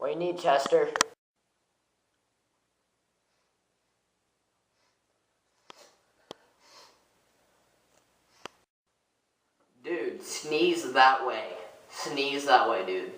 What do you need, Chester? Dude, sneeze that way. Sneeze that way, dude.